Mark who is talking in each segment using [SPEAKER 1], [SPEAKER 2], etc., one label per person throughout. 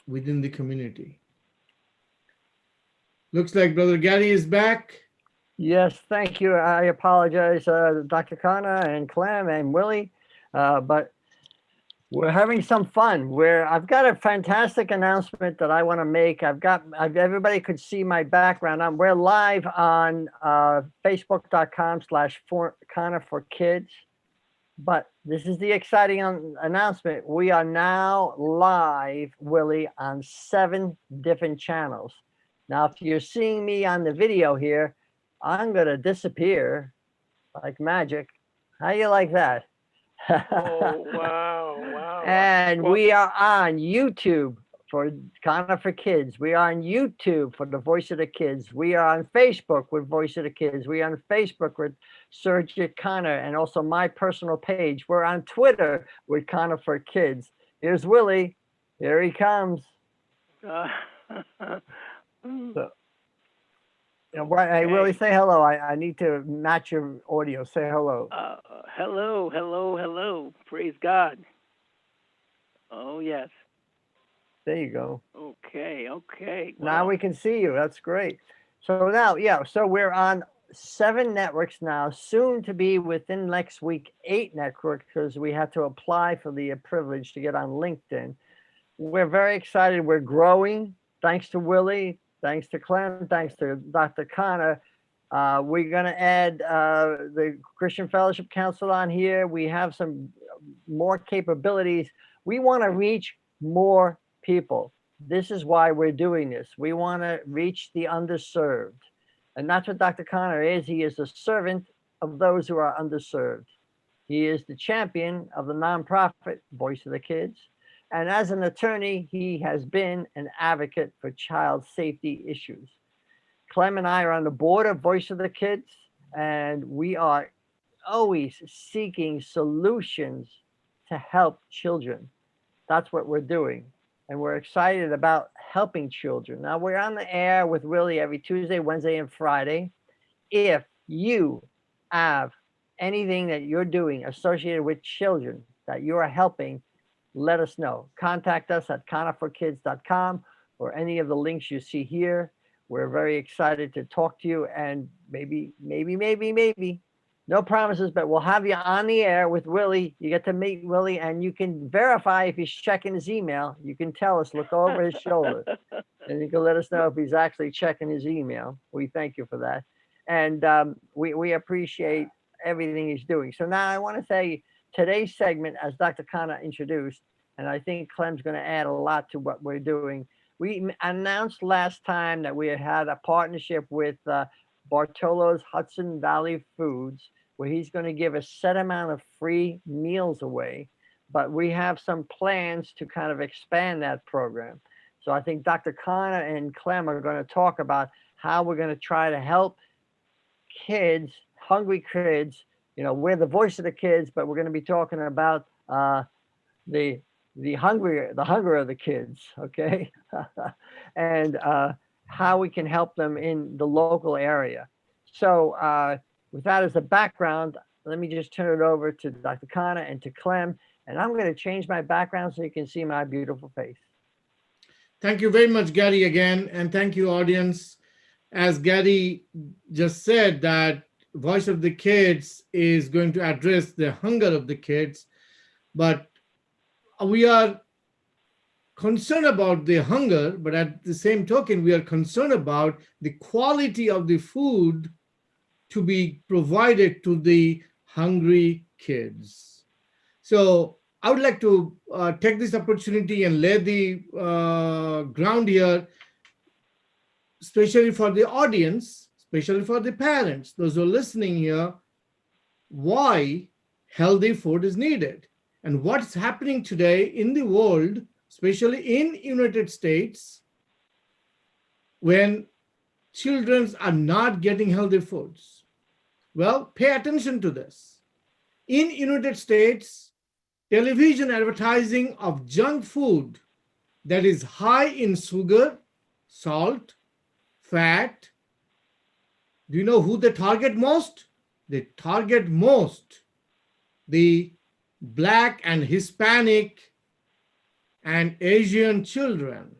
[SPEAKER 1] within the community. Looks like Brother Gary is back.
[SPEAKER 2] Yes, thank you. I apologize, Dr. Kana and Clem and Willie, but we're having some fun. I've got a fantastic announcement that I want to make. Everybody could see my background. We're live on Facebook.com/Kana for Kids. But this is the exciting announcement. We are now live, Willie, on 7 different channels. Now, if you're seeing me on the video here, I'm going to disappear like magic. How you like that?
[SPEAKER 3] Oh, wow, wow.
[SPEAKER 2] And
[SPEAKER 3] Well,
[SPEAKER 2] we are on YouTube for Kana for Kids. We are on YouTube for the Voice of the Kids. We are on Facebook with Voice of the Kids. We are on Facebook with Search It Kana and also my personal page. We're on Twitter with Kana for Kids. Here's Willie. Here he comes. So, hey, Willie, say hello. I need to match your audio. Say hello.
[SPEAKER 3] Hello, hello, hello. Praise God. Oh, yes.
[SPEAKER 2] There you go.
[SPEAKER 3] Okay, okay.
[SPEAKER 2] Well, now we can see you. That's great. So now, so we're on 7 networks now, soon to be within next week, 8 networks, because we had to apply for the privilege to get on LinkedIn. We're very excited. We're growing. Thanks to Willie. Thanks to Clem. Thanks to Dr. Kana. We're going to add the Christian Fellowship Council on here. We have some more capabilities. We want to reach more people. This is why we're doing this. We want to reach the underserved. And that's what Dr. Connor is. He is a servant of those who are underserved. He is the champion of the nonprofit Voice of the Kids. And as an attorney, he has been an advocate for child safety issues. Clem and I are on the board of Voice of the Kids, and we are always seeking solutions to help children. That's what we're doing. And we're excited about helping children. Now, we're on the air with Willie every Tuesday, Wednesday, and Friday. If you have anything that you're doing associated with children that you are helping, let us know. Contact us at kanaforkids.com or any of the links you see here. We're very excited to talk to you, and maybe, no promises, but we'll have you on the air with Willie. You get to meet Willie, and you can verify if he's checking his email. You can tell us, look over his shoulder, and you can let us know if he's actually checking his email. We thank you for that. And we appreciate everything he's doing. So now I want to say today's segment, as Dr. Kana introduced, and I think Clem's going to add a lot to what we're doing. We announced last time that we had a partnership with Bartolo's Hudson Valley Foods, where he's going to give a set amount of free meals away. But we have some plans to kind of expand that program. So I think Dr. Kana and Clem are going to talk about how we're going to try to help kids, hungry kids. You know, we're the voice of the kids, but we're going to be talking about the hunger of the kids, okay? And how we can help them in the local area. So with that as a background, let me just turn it over to Dr. Kana and to Clem, and I'm going to change my background so you can see my beautiful face.
[SPEAKER 1] Thank you very much, Gary, again, and thank you, audience. As Gary just said, that Voice of the Kids is going to address the hunger of the kids, but we are concerned about the hunger, but at the same token, we are concerned about the quality of the food to be provided to the hungry kids. So I would like to take this opportunity and lay the ground here, especially for the audience, especially for the parents, those who are listening here, why healthy food is needed and what's happening today in the world, especially in United States, when children are not getting healthy foods. Well, pay attention to this. In United States, television advertising of junk food that is high in sugar, salt, fat. Do you know who they target most? They target most the Black and Hispanic and Asian children.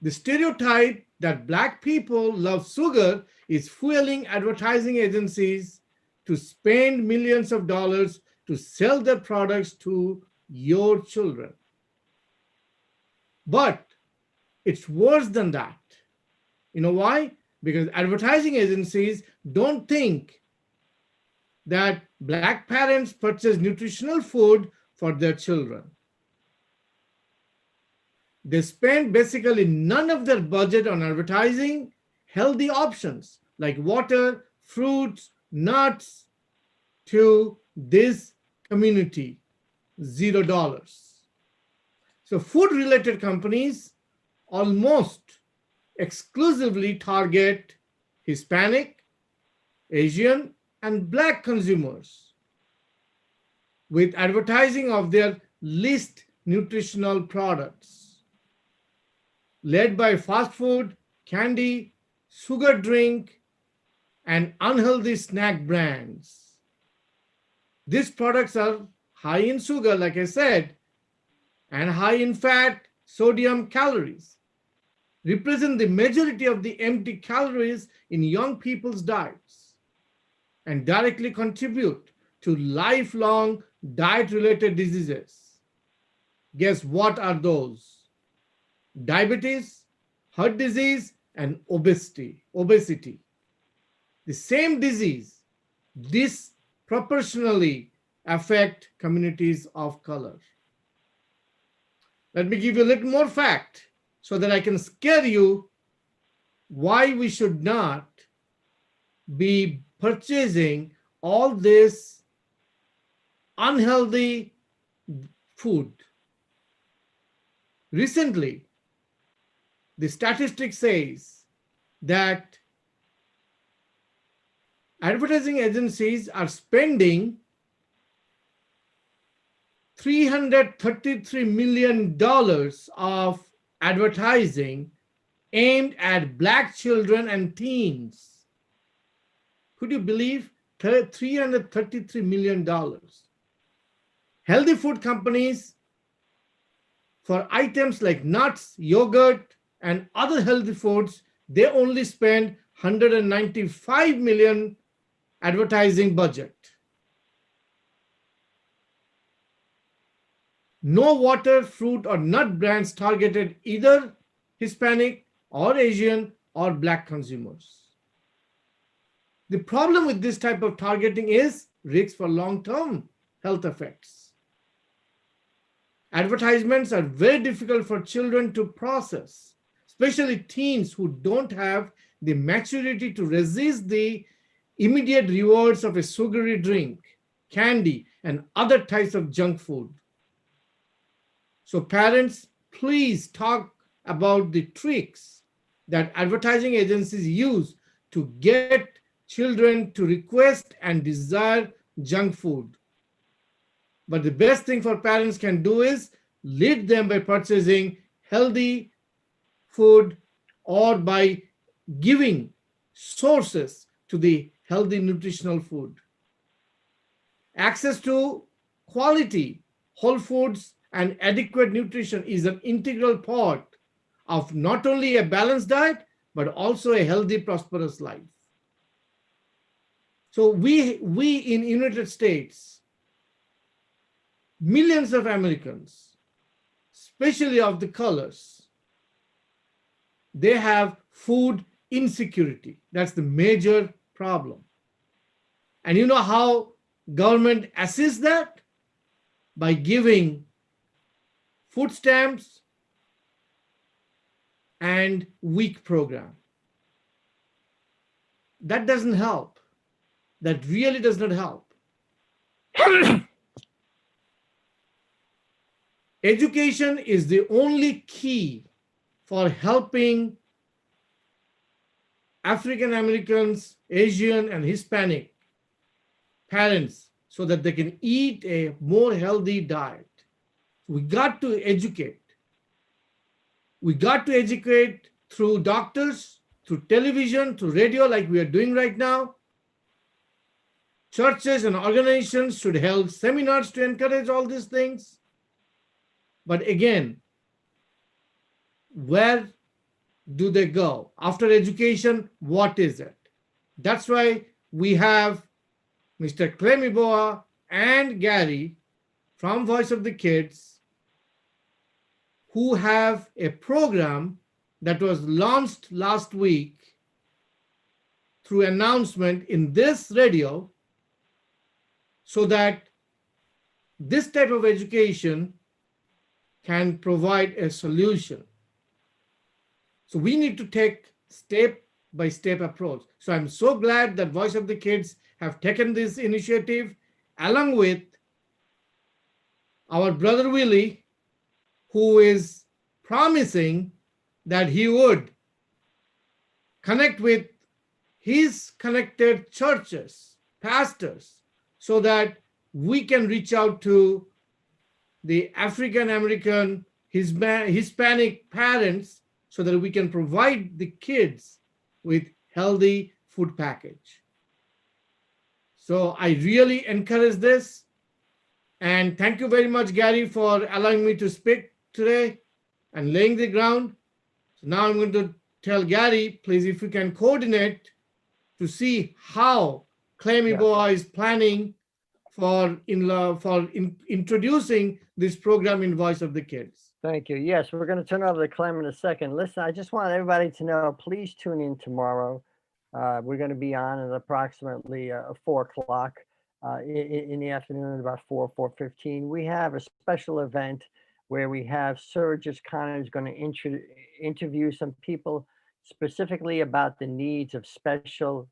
[SPEAKER 1] The stereotype that Black people love sugar is fueling advertising agencies to spend millions of dollars to sell their products to your children. But it's worse than that. You know why? Because advertising agencies don't think that Black parents purchase nutritional food for their children. They spend basically none of their budget on advertising healthy options like water, fruits, nuts to this community, $0. So food-related companies almost exclusively target Hispanic, Asian, and Black consumers with advertising of their least nutritional products, led by fast food, candy, sugar drink, and unhealthy snack brands. These products are high in sugar, like I said, and high in fat, sodium, calories, represent the majority of the empty calories in young people's diets, and directly contribute to lifelong diet-related diseases. Guess what are those? Diabetes, heart disease, and obesity. The same disease disproportionately affect communities of color. Let me give you a little more fact so that I can scare you why we should not be purchasing all this unhealthy food. Recently, the statistic says that advertising agencies are spending $333 million of advertising aimed at Black children and teens. Could you believe $333 million? Healthy food companies, for items like nuts, yogurt, and other healthy foods, they only spend $195 million advertising budget. No water, fruit, or nut brands targeted either Hispanic or Asian or Black consumers. The problem with this type of targeting is risks for long-term health effects. Advertisements are very difficult for children to process, especially teens who don't have the maturity to resist the immediate rewards of a sugary drink, candy, and other types of junk food. So parents, please talk about the tricks that advertising agencies use to get children to request and desire junk food. But the best thing for parents can do is lead them by purchasing healthy food or by giving sources to the healthy nutritional food. Access to quality whole foods and adequate nutrition is an integral part of not only a balanced diet, but also a healthy, prosperous life. So we in United States, millions of Americans, especially of the colors, they have food insecurity. That's the major problem. And you know how government assists that? By giving food stamps and WEEK program. That doesn't help. That really does not help. Education is the only key for helping African Americans, Asian, and Hispanic parents so that they can eat a more healthy diet. We got to educate. We got to educate through doctors, through television, through radio, like we are doing right now. Churches and organizations should hold seminars to encourage all these things. But again, where do they go? After education, what is it? That's why we have Mr. Clemiboa and Gary from Voice of the Kids who have a program that was launched last week through announcement in this radio so that this type of education can provide a solution. So we need to take step by step approach. So I'm so glad that Voice of the Kids have taken this initiative along with our brother Willie, who is promising that he would connect with his connected churches, pastors, so that we can reach out to the African American, Hispanic parents so that we can provide the kids with healthy food package. So I really encourage this. And thank you very much, Gary, for allowing me to speak today and laying the ground. So now I'm going to tell Gary, please, if you can coordinate to see how Clemiboa is planning for introducing this program in Voice of the Kids.
[SPEAKER 2] Thank you. Yes, we're going to turn over to Clem in a second. Listen, I just want everybody to know, please tune in tomorrow. We're going to be on at approximately 4 o'clock in the afternoon, about 4:15. We have a special event where we have Surgeon Connor is going to interview some people specifically about the needs of special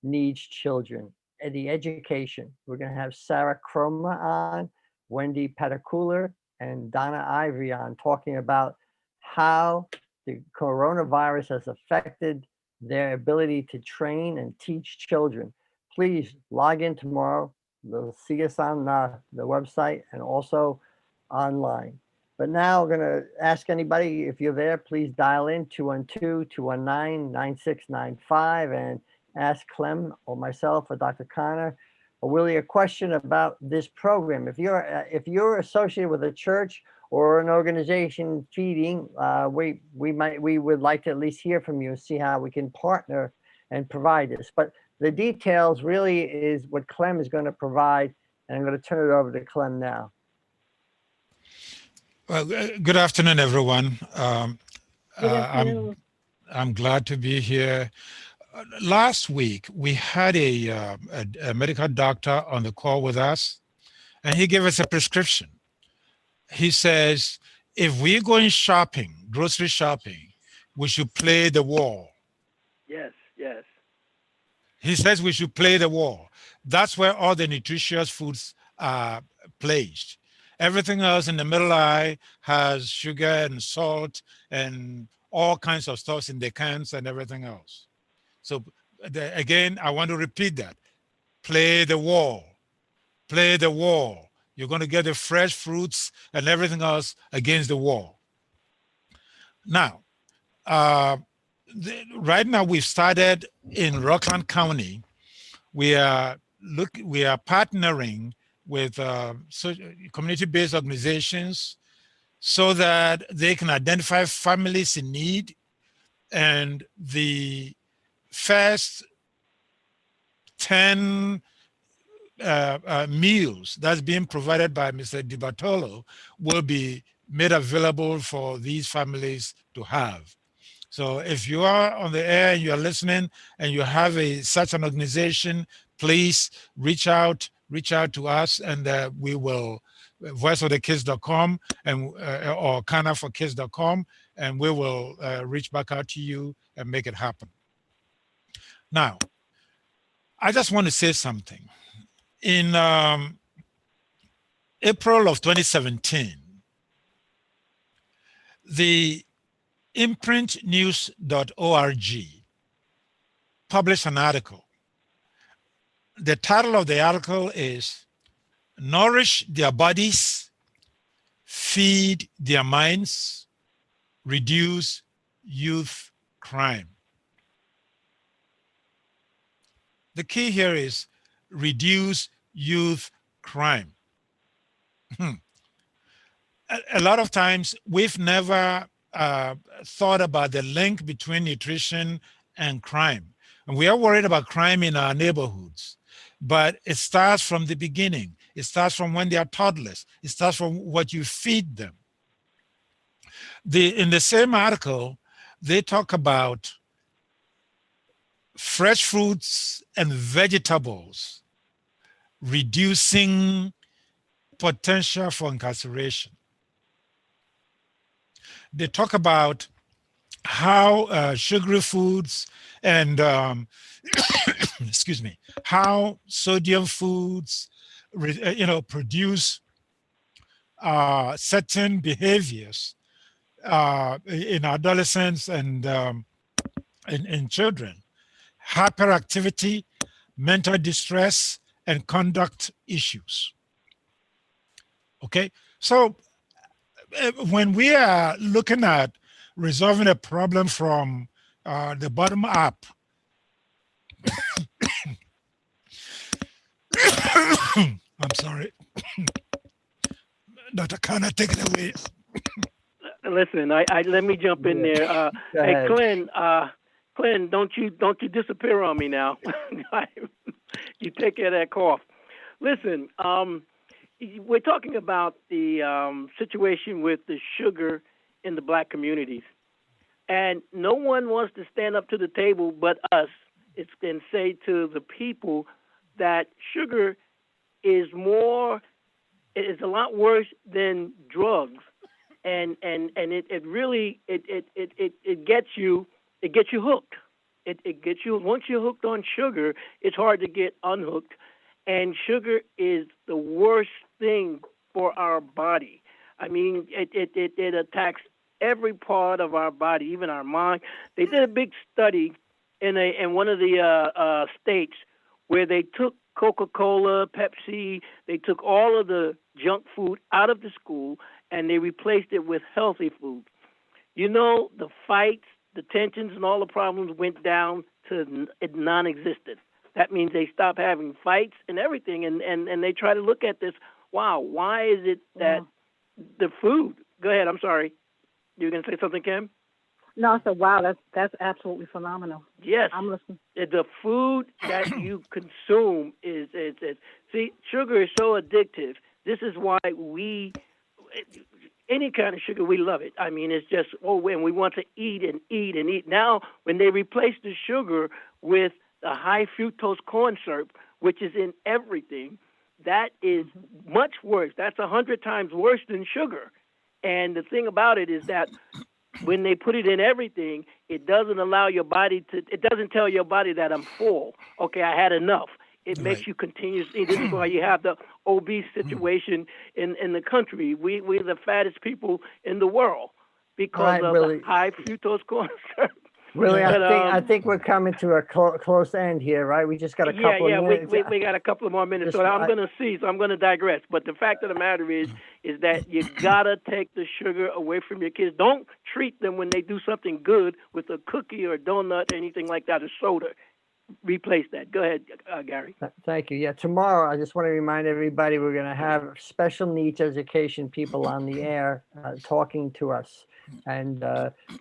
[SPEAKER 2] needs children and the education. We're going to have Sarah Croma on, Wendy Petacooler, and Donna Ivory on talking about how the coronavirus has affected their ability to train and teach children. Please log in tomorrow. You'll see us on the website and also online. But now we're going to ask anybody, if you're there, please dial in 212-219-9695 and ask Clem or myself or Dr. Connor or Willie a question about this program. If you're associated with a church or an organization feeding, we would like to at least hear from you and see how we can partner and provide this. But the details really is what Clem is going to provide, and I'm going to turn it over to Clem now.
[SPEAKER 4] Well, good afternoon, everyone.
[SPEAKER 5] Good afternoon.
[SPEAKER 4] I'm glad to be here. Last week, we had a medical doctor on the call with us, and he gave us a prescription. He says, if we're going shopping, grocery shopping, we should play the wall.
[SPEAKER 3] Yes, yes.
[SPEAKER 4] He says we should play the wall. That's where all the nutritious foods are placed. Everything else in the middle aisle has sugar and salt and all kinds of stuff in the cans and everything else. So again, I want to repeat that. Play the wall. Play the wall. You're going to get the fresh fruits and everything else against the wall. Now, right now we've started in Rockland County. We are partnering with community-based organizations so that they can identify families in need, and the first 10 meals that's being provided by Mr. DiBartolo will be made available for these families to have. So if you are on the air and you are listening and you have such an organization, please reach out to us, and we will voiceofthekids.com and or kanaforkids.com, and we will reach back out to you and make it happen. Now, I just want to say something. In April of 2017, the imprintnews.org published an article. The title of the article is Nourish Their Bodies, Feed Their Minds, Reduce Youth Crime. The key here is reduce youth crime. a lot of times we've never thought about the link between nutrition and crime. And we are worried about crime in our neighborhoods, but it starts from the beginning. It starts from when they are toddlers. It starts from what you feed them. In the same article, they talk about fresh fruits and vegetables reducing potential for incarceration. They talk about how sugary foods and excuse me, how sodium foods, produce certain behaviors in adolescents and in children: hyperactivity, mental distress, and conduct issues. Okay, so when we are looking at resolving a problem from the bottom up, I'm sorry, Dr. Khanna, take it away.
[SPEAKER 3] Listen, I let me jump in there.
[SPEAKER 2] Go
[SPEAKER 3] Hey,
[SPEAKER 2] ahead.
[SPEAKER 3] Clint, don't you disappear on me now. You take care of that cough. Listen, we're talking about the situation with the sugar in the black communities, and no one wants to stand up to the table but us. And say to the people that sugar is a lot worse than drugs, and it really it gets you hooked. It gets you, once you're hooked on sugar, it's hard to get unhooked. And sugar is the worst thing for our body. I mean, it attacks every part of our body, even our mind. They did a big study in one of the states where they took Coca-Cola, Pepsi, they took all of the junk food out of the school and they replaced it with healthy food. You know, the fights, the tensions, and all the problems went down to non-existent. That means they stopped having fights and everything, and they try to look at this. Wow, why is it that the food? Go ahead. I'm sorry. You were going to say something, Kim?
[SPEAKER 5] No, I said, wow, that's absolutely phenomenal.
[SPEAKER 3] Yes.
[SPEAKER 5] I'm listening.
[SPEAKER 3] The food that you consume is see, sugar is so addictive. This is why any kind of sugar, we love it. I mean, it's just, and we want to eat and eat and eat. Now, when they replace the sugar with the high fructose corn syrup, which is in everything, that is much worse. That's 100 times worse than sugar. And the thing about it is that when they put it in everything, it doesn't allow your body to, it doesn't tell your body that I'm full. Okay, I had enough. It makes you continuously. This is why you have the obese situation in the country. We're the fattest people in the world because of the high fructose corn syrup.
[SPEAKER 2] Really, I think we're coming to a close end here, right? We just got a couple of minutes.
[SPEAKER 3] We got a couple of more minutes, so I'm going to digress. But the fact of the matter is that you gotta take the sugar away from your kids. Don't treat them when they do something good with a cookie or a donut or anything like that, or soda. Replace that. Go ahead, Gary.
[SPEAKER 2] Thank you. Yeah, tomorrow I just want to remind everybody we're going to have special needs education people on the air talking to us, and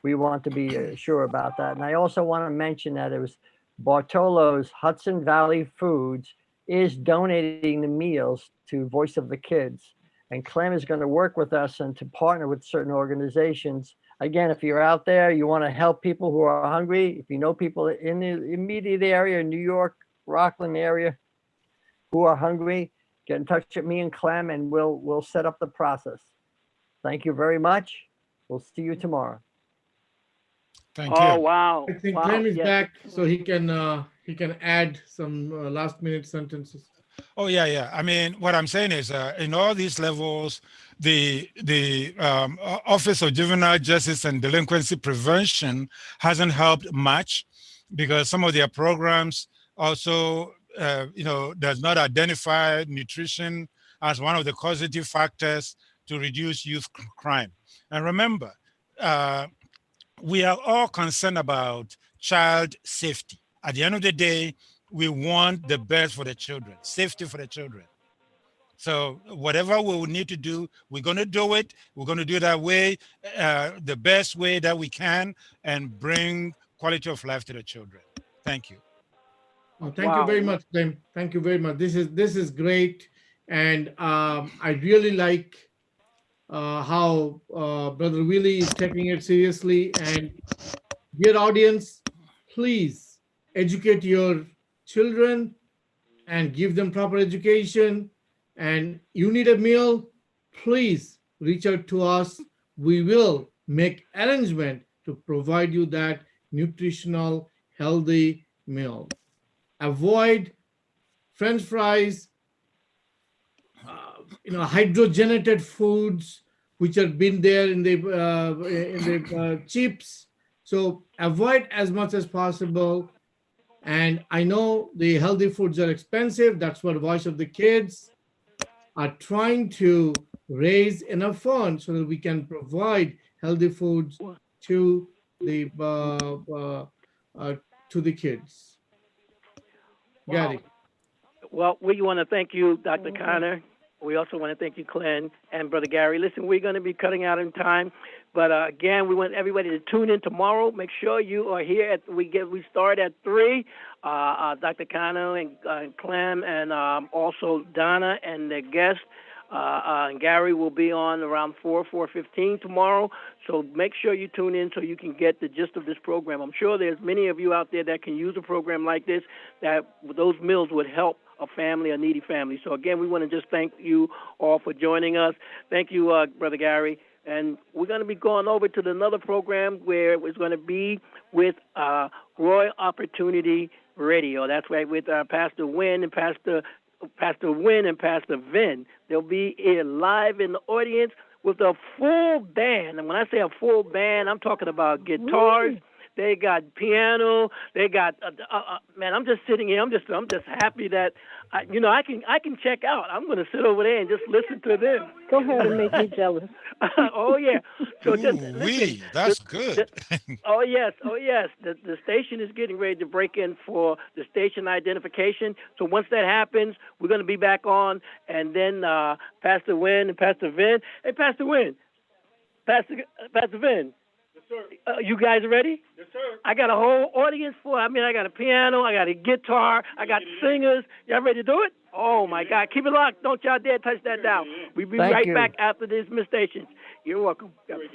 [SPEAKER 2] we want to be sure about that. And I also want to mention that it was Bartolo's Hudson Valley Foods is donating the meals to Voice of the Kids, and Clem is going to work with us and to partner with certain organizations. Again, if you're out there, you want to help people who are hungry, if you know people in the immediate area, New York, Rockland area, who are hungry, get in touch with me and Clem, and we'll set up the process. Thank you very much. We'll see you tomorrow.
[SPEAKER 4] Thank you.
[SPEAKER 3] Oh, wow.
[SPEAKER 1] I think Clem is back, so he can add some last minute sentences.
[SPEAKER 4] Oh yeah. I mean, what I'm saying is, in all these levels, the Office of Juvenile Justice and Delinquency Prevention hasn't helped much, because some of their programs also, does not identify nutrition as one of the causative factors to reduce youth crime. And remember, we are all concerned about child safety. At the end of the day, we want the best for the children, safety for the children. So whatever we will need to do, we're going to do it. We're going to do that way, the best way that we can, and bring quality of life to the children. Thank you.
[SPEAKER 1] Thank you very
[SPEAKER 3] Wow.
[SPEAKER 1] much, Tim. Thank you very much. This is great, and I really like how Brother Willie is taking it seriously. And dear audience, please educate your children and give them proper education. And you need a meal, please reach out to us. We will make arrangement to provide you that nutritional, healthy meal. Avoid French fries, hydrogenated foods which have been there in the chips. So avoid as much as possible. And I know the healthy foods are expensive. That's what Voice of the Kids are trying to raise enough funds so that we can provide healthy foods to the to the kids.
[SPEAKER 3] Wow.
[SPEAKER 1] Gary.
[SPEAKER 3] Well, we want to thank you, Dr. Connor. We also want to thank you, Glenn and Brother Gary. Listen, we're going to be cutting out in time, but again, we want everybody to tune in tomorrow. Make sure you are here. We start at 3. Dr. Connor and Clem and also Donna and their guest. And Gary will be on around 4:15 tomorrow. So make sure you tune in so you can get the gist of this program. I'm sure there's many of you out there that can use a program like this, that those meals would help a family, a needy family. So again, we want to just thank you all for joining us. Thank you, Brother Gary. And we're going to be going over to another program where it's going to be with Royal Opportunity Radio. That's right, with Pastor Wynn and Pastor Wynn and Pastor Vin. They'll be here live in the audience with a full band. And when I say a full band, I'm talking about guitars. They got piano. They got man. I'm just sitting here. I'm just happy that I can check out. I'm going to sit over there and just listen to them.
[SPEAKER 5] Go ahead and make me jealous.
[SPEAKER 3] Oh yeah. So just
[SPEAKER 4] Ooh,
[SPEAKER 3] listen.
[SPEAKER 4] that's good.
[SPEAKER 3] Oh yes. The station is getting ready to break in for the station identification. So once that happens, we're going to be back on, and then Pastor Wynn and Pastor Vin. Hey, Pastor Wynn, Pastor Vin. You guys ready?
[SPEAKER 6] Yes, sir.
[SPEAKER 3] I got a whole audience I got a piano, I got a guitar, I got singers. Y'all ready to do it? Oh my God. Keep it locked. Don't y'all dare touch that dial. We'll be
[SPEAKER 2] Thank
[SPEAKER 3] right
[SPEAKER 2] you.
[SPEAKER 3] back after these stations. You're welcome.